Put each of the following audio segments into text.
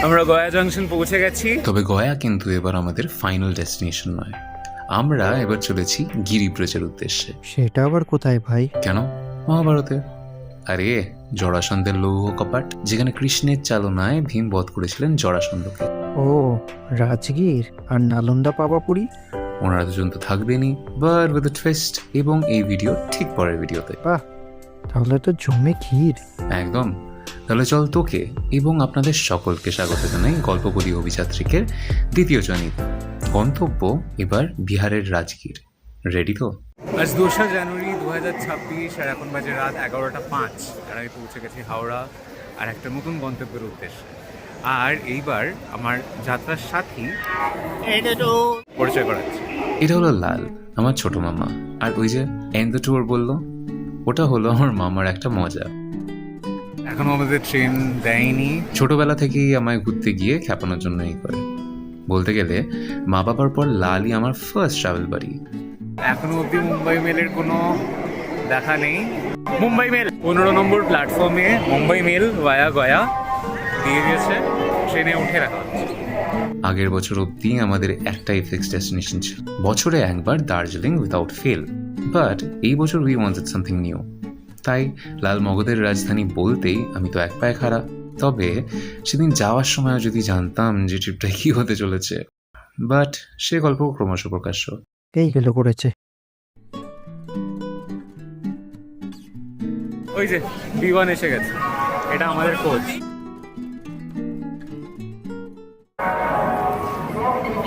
আমরা গয়া জংশন পৌঁছে গেছি। তবে গয়া কিন্তু এবার আমাদের ফাইনাল ডেস্টিনেশন নয়, আমরা এবার চলেছি গিরিব্রজের উদ্দেশ্যে। সেটা আবার কোথায় ভাই? কেন? মহাভারতে। আরে জরাসন্ধের লৌহ কপাট, যেখানে কৃষ্ণের চালনায় ভীম বধ করেছিলেন জরাসন্ধকে। ও, রাজগীর আর নালন্দা পাবাপুরি। ওনারা দুজন তো থাকবেনই, বাট উইথ আ টুইস্ট, এবং এই ভিডিও ঠিক পরের ভিডিওতে। বাহ, তাহলে তো জমে ক্ষীর। একদম। তাহলে চল তোকে এবং আপনাদের সকলকে স্বাগত জানাই গল্পপদী অভিযাত্রিকের দ্বিতীয় জনিতে। গন্তব্য এবার বিহারের রাজগীর। রেডি তো? আজ 2 জানুয়ারি 2026, আর এখন বাজে রাত 11:05। আর আমি পৌঁছে গেছি হাওড়া আর একটা নতুন গন্তব্যের উদ্দেশ্যে। আর এইবার আমার যাত্রার সাথী পরিচয় করাচ্ছি। এটা হলো লাল, আমার ছোট মামা। আর ওই যে এন্ড দ্য ট্যুর বললো, ওটা হলো আমার মামার একটা মজা। এখনো আমাদের ট্রেন দেয়নি। ছোটবেলা থেকেই আমায় ঘুরতে গিয়ে খেপানোর জন্য এই করে। বলতে গেলে মা বাবার পর লালই আমার ফার্স্ট ট্রাভেল বাড়ি। এখনো অব্দি মুম্বাই মেলের কোনো দেখা নেই। মুম্বাই মেল 15 নম্বর প্ল্যাটফর্মে মুম্বাই মেল ভায়া গয়া দিয়ে দিয়েছে, ট্রেনে উঠে রাখা হচ্ছে। আগের বছর অবধি আমাদের একটাই ফিক্সড ডেস্টিনেশন ছিল, বছরে একবার দার্জিলিং উইথাউট ফেল। বাট এই বছর উই ওয়ান্টেড সামথিং নিউ। তাই লাল মগধের রাজধানী বলতেই আমি তো এক পায়ে খাড়া। তবে সেদিন যাওয়ার সময় যদি জানতাম যে ট্রিপটা কি হতে চলেছে, বাট সে গল্প ক্রমশ প্রকাশ্য। এই গেল করেছে। ওই যে B1 এসে গেছে, এটা আমাদের কোচ।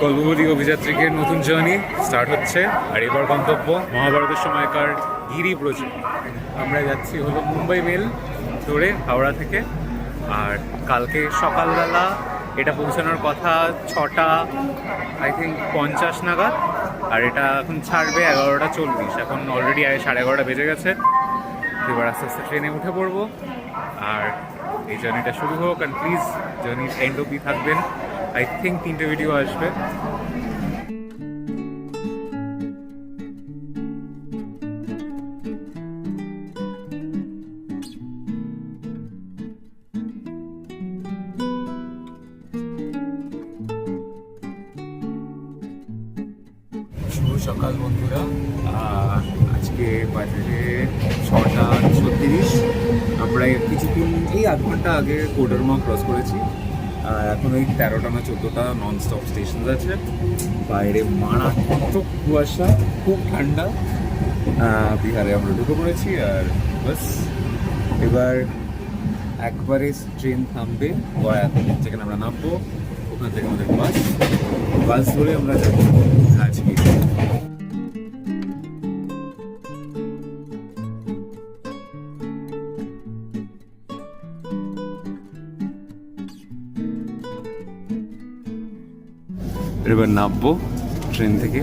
গল্পপদী অভিযাত্রীকের নতুন জার্নি স্টার্ট হচ্ছে। আর এবার গন্তব্য মহাভারতের সময়কার গিরিব্রজ। আমরা যাচ্ছি হলো মুম্বাই মেল ধরে হাওড়া থেকে। আর কালকে সকালবেলা এটা পৌঁছানোর কথা 6টা আই থিঙ্ক 50 নাগাদ। আর এটা এখন ছাড়বে 11:40। এখন অলরেডি 11:30 বেজে গেছে। এবার আস্তে আস্তে ট্রেনে উঠে পড়বো আর এই জার্নিটা শুরু হোক। আর প্লিজ জার্নির এন্ড অব্দি থাকবেন। আই থিঙ্ক 3টে ভিডিও আসবে। শুভ সকাল বন্ধুরা। আজকে বাজে 6:36। আমরা কিছুক্ষণ এই আধ ঘন্টা আগে কোডারমা ক্রস করেছি। আর এখন ওই 13টা না 14টা নন স্টপ স্টেশন আছে। বাইরে মারাত্মক কুয়াশা, খুব ঠান্ডা। বিহারে আমরা ঢুকে পড়েছি। আর বাস এবার একবারে ট্রেন থামবে গয়াতে, যেখানে আমরা নামবো। ওখান থেকে আমাদের বাস ধরে আমরা যাবো রাজগীর। এবার নামবো ট্রেন থেকে।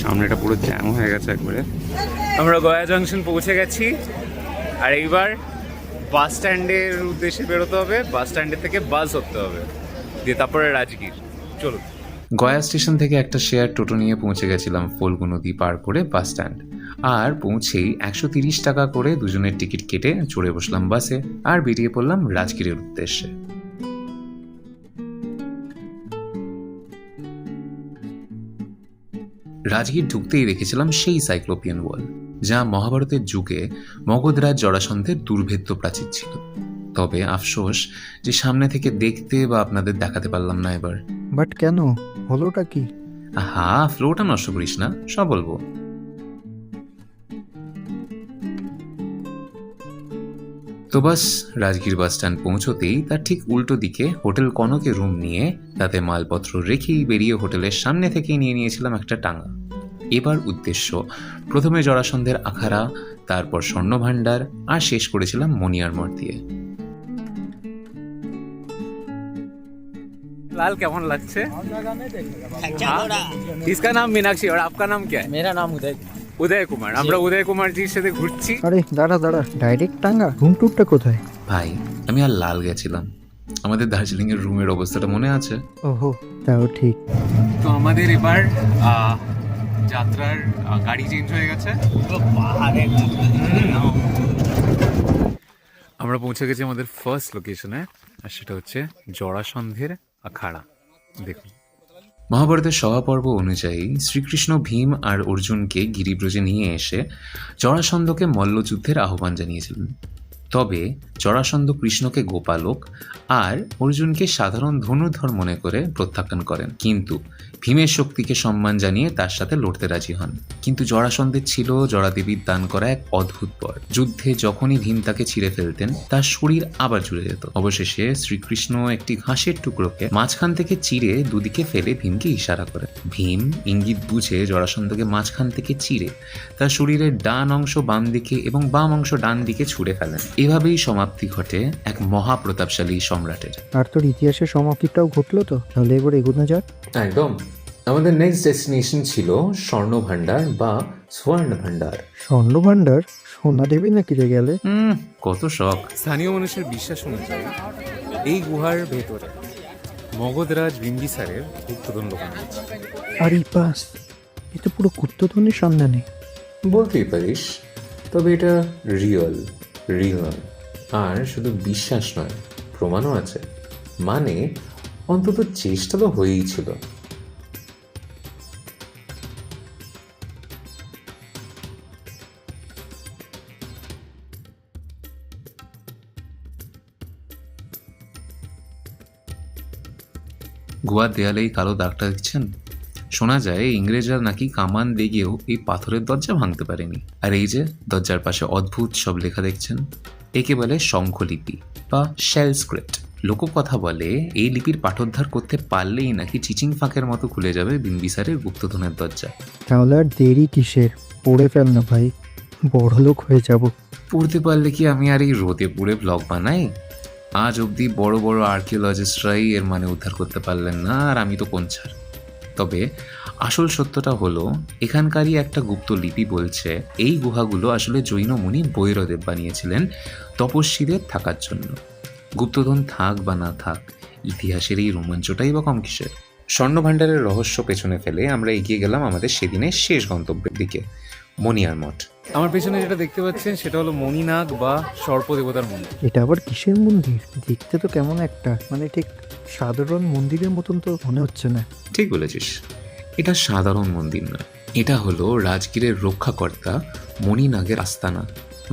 সামনেটা পুরো জ্যাম হয়ে গেছে একবারে। আমরা গয়া জংশন পৌঁছে গেছি। আর এইবার বাস স্ট্যান্ডের উদ্দেশ্যে বেরোতে হবে। বাস স্ট্যান্ডের থেকে বাস ধরতে হবে, দিয়ে তারপরে রাজগীর। চলুন। গয়া স্টেশন থেকে একটা শেয়ার টোটো নিয়ে পৌঁছে গেছিলাম ফল্গু নদী পার করে বাস স্ট্যান্ড। আর পৌঁছেই 130 টাকা করে দুজনের টিকিট কেটে চড়ে বসলাম বাসে আর বেরিয়ে পড়লাম রাজগীরের উদ্দেশ্যে। রাজগীর ঢুকতেই দেখেছিলাম সেই সাইক্লোপিয়ান ওয়াল, যা মহাভারতের যুগে মগধরাজ জরাসন্ধের দুর্ভেদ্য প্রাচীর ছিল। তবে আফসোস যে সামনে থেকে দেখতে বা আপনাদের দেখাতে পারলাম না এবার। বাট কেন, হলোটা কি? ফ্লোটা নষ্ট করিস না, সব বলবো। তো বাস রাজগীর বাস স্ট্যান্ড পৌঁছতেই তার ঠিক উল্টো দিকে হোটেল কনকে রুম নিয়ে তাতে মালপত্র রেখেই বেরিয়ে হোটেলের সামনে থেকেই নিয়ে নিয়েছিলাম একটা টাঙ্গা। এবার উদ্দেশ্য প্রথমে জরাসন্ধের আখাড়া, তারপর স্বর্ণভাণ্ডার, আর শেষ করেছিলাম মনিয়ার মঠ দিয়ে। लाल कैमन लगছে? इसका नाम मीनाक्षी और आपका नाम क्या है? मेरा नाम उदय। উদয় কুমার। আমরা উদয় কুমারজির সাথে ঘুরছি। আরে দাঁড়া, ডাইরেক্ট টাঙ্গা? রুম টুরটা কোথায়? ভাই আমি আর লাল গেছিলাম, আমাদের দার্জিলিং এর রুমের অবস্থাটা মনে আছে? ওহো, তাও ঠিক। তো আমাদের এবার যাত্রার গাড়ি চেঞ্জ হয়ে গেছে। আমরা পৌঁছে গেছি আমাদের ফার্স্ট লোকেশনে। আর সেটা হচ্ছে জরাসন্ধের আখাড়া দেখুন। মহাভারতের সভাপর্ব অনুযায়ী শ্রীকৃষ্ণ ভীম আর অর্জুনকে গিরিব্রজে নিয়ে এসে জরাসন্ধকে মল্লযুদ্ধের আহ্বান জানিয়েছিলেন। তবে জরাসন্ধ কৃষ্ণকে গোপালক আর অর্জুনকে সাধারণ ধনুর্ধর মনে করে প্রত্যাখ্যান করেন, কিন্তু ভীমের শক্তিকে সম্মান জানিয়ে তার সাথে লড়তে রাজি হন। কিন্তু জরাসন্ধের ছিল জরাদেবীর দান করা এক অদ্ভুত বর। যুদ্ধে যখনই ভীম তাকে ছিঁড়ে ফেলতেন তার শরীর আবার জুড়ে যেত। অবশেষে শ্রীকৃষ্ণ একটি ঘাসের টুকরোকে মাঝখান থেকে চিড়ে দুদিকে ফেলে ভীমকে ইশারা করে। ভীম ইঙ্গিত বুঝে জরাসন্ধকে মাঝখান থেকে চিড়ে তার শরীরের ডান অংশ বাম দিকে এবং বাম অংশ ডান দিকে ছুঁড়ে ফেলেন। এভাবেই সমাপ্তি ঘটে এক মহাপ্রতাপশালী সম্রাটের। আর তোর ইতিহাসের সমাপ্তিটাও ঘটলো তো, তাহলে এবার এগোনো যাক। একদম। আমাদের নেক্সট ডেস্টিনেশন ছিল স্বর্ণ ভান্ডার বা সুবর্ণ ভান্ডার। স্বর্ণ ভান্ডার? সোনা দেবে নাকি রে গেলে? কত শখ। স্থানীয় মানুষের বিশ্বাস অনুযায়ী এই গুহার ভেতরে মগধরাজ বিম্বিসারের গুপ্তধন লুকানো আছে। আর এই পাস, এ তো পুরো গুপ্তধনের সন্ধানে। বলতেই পারিস, তবে এটা রিয়েল নয়। আর শুধু বিশ্বাস নয়, প্রমাণও আছে। মানে অন্তত চেষ্টা তো হয়েই ছিল। গোয়ার দেয়ালে এই কালো দাগটা দেখছেন? শোনা যায় ইংরেজরা নাকি কামান দেগেও এই পাথরের দরজা ভাঙতে পারেনি। আর এই যে দরজার পাশে অদ্ভুত সব লেখা দেখছেন, একে বলে শঙ্খলিপি বা শেল স্ক্রিপ্ট। লোককথা বলে এই লিপির পাঠোদ্ধার করতে পারলেই নাকি চিচিং ফাঁকের মতো খুলে যাবে বিম্বিসারের গুপ্তধনের দরজা। তাহলে আর দেরি কিসের, পড়ে ফেল না ভাই, বড় লোক হয়ে যাব। পড়তে পারলে কি আমি আর এই রোদে পুড়ে ব্লগ বানাই? আজ অবধি বড় বড় আর্কিওলজিস্টরাই এর মানে উদ্ধার করতে পারলেন না, আর আমি তো কোন ছাড়। তবে আসল সত্যটা হলো, এখানকারই একটা গুপ্ত লিপি বলছে এই গুহাগুলো আসলে জৈন মুনি বৈরদেব বানিয়েছিলেন তপস্বীদের থাকার জন্য। গুপ্তধন থাক বা না থাক, ইতিহাসের এই রোমাঞ্চটাই বা কম কিসের। স্বর্ণভাণ্ডারের রহস্য পেছনে ফেলে আমরা এগিয়ে গেলাম আমাদের সেদিনের শেষ গন্তব্যের দিকে, মণিয়ার মঠ। আমার পেছনে যেটা দেখতে পাচ্ছেন সেটা হলো মণিনাগ বা সর্পদেবতার মন্দির। এটা আবার কিসের মন্দির? দেখতে তো কেমন একটা, মানে ঠিক সাধারণ মন্দিরের মতন তো মনে হচ্ছে না। ঠিক বলেছিস, এটা সাধারণ মন্দির নয়, এটা হলো রাজগীরের রক্ষাকর্তা মণিনাগের আস্তানা।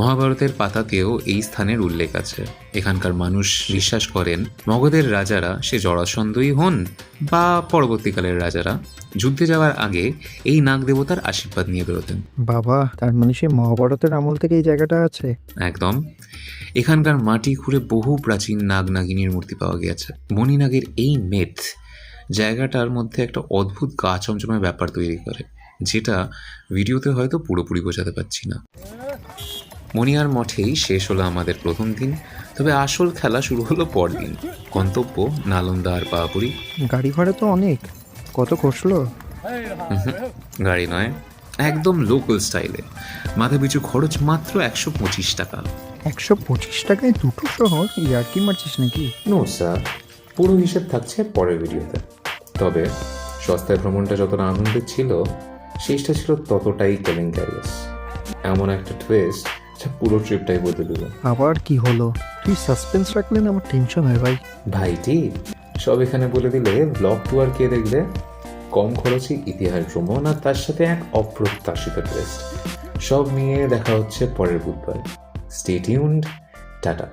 মহাভারতের পাতাতেও এই স্থানের উল্লেখ আছে। এখানকার মানুষ বিশ্বাস করেন মগধের রাজারা, সে জরাসন্ধই হন বা পরবর্তীকালের রাজারা, যুদ্ধে যাওয়ার আগে এই নাগ দেবতার আশীর্বাদ নিয়ে বেরোতেন। বাবা, তার মানে সে মহাভারতের আমল থেকে এই জায়গাটা আছে। একদম। এখানকার মাটি খুঁড়ে বহু প্রাচীন নাগ নাগিনীর মূর্তি পাওয়া গিয়েছে। মণিনাগের এই মেথ জায়গাটার মধ্যে একটা অদ্ভুত গা চমচমে ব্যাপার তৈরি করে, যেটা ভিডিওতে হয়তো পুরোপুরি বোঝাতে পারছি না। মণিয়ার মঠেই শেষ হলো আমাদের প্রথম দিন, তবে আসল খেলা শুরু হলো পরদিন। গন্তব্য নালন্দা আর পাহাপুরি। গাড়ি ভাড়া তো অনেক, কত খসলো? গাড়ি নয়, একদম লোকাল স্টাইলে। মাথা পিছু খরচ মাত্র 125 টাকা। 125 টাকায় দুটো শহর? ইয়ার্কি মারছিস নাকি? নো স্যার, পুরো হিসেব থাকছে পরের ভিডিওতে। তবে সস্তায় ভ্রমণটা যতটা আনন্দের ছিল, শেষটা ছিল ততটাই কেলেঙ্কারিয়াস। এমন একটা টুইস্ট যা পুরো ট্রিপটাই বদলে দিল। আবার কি হলো? তুই সাসপেন্স রাখলে না আমার টেনশন হয় ভাই। ভাইটি, সব এখানে বলে দিলে ব্লগ ট্যুর কে দেখবে? কম খরচে ইতিহাস ভ্রমণ আর তার সাথে এক অপ্রত্যাশিত টুইস্ট, সব নিয়ে দেখা হচ্ছে পরের বুধবার। Stay tuned, tata.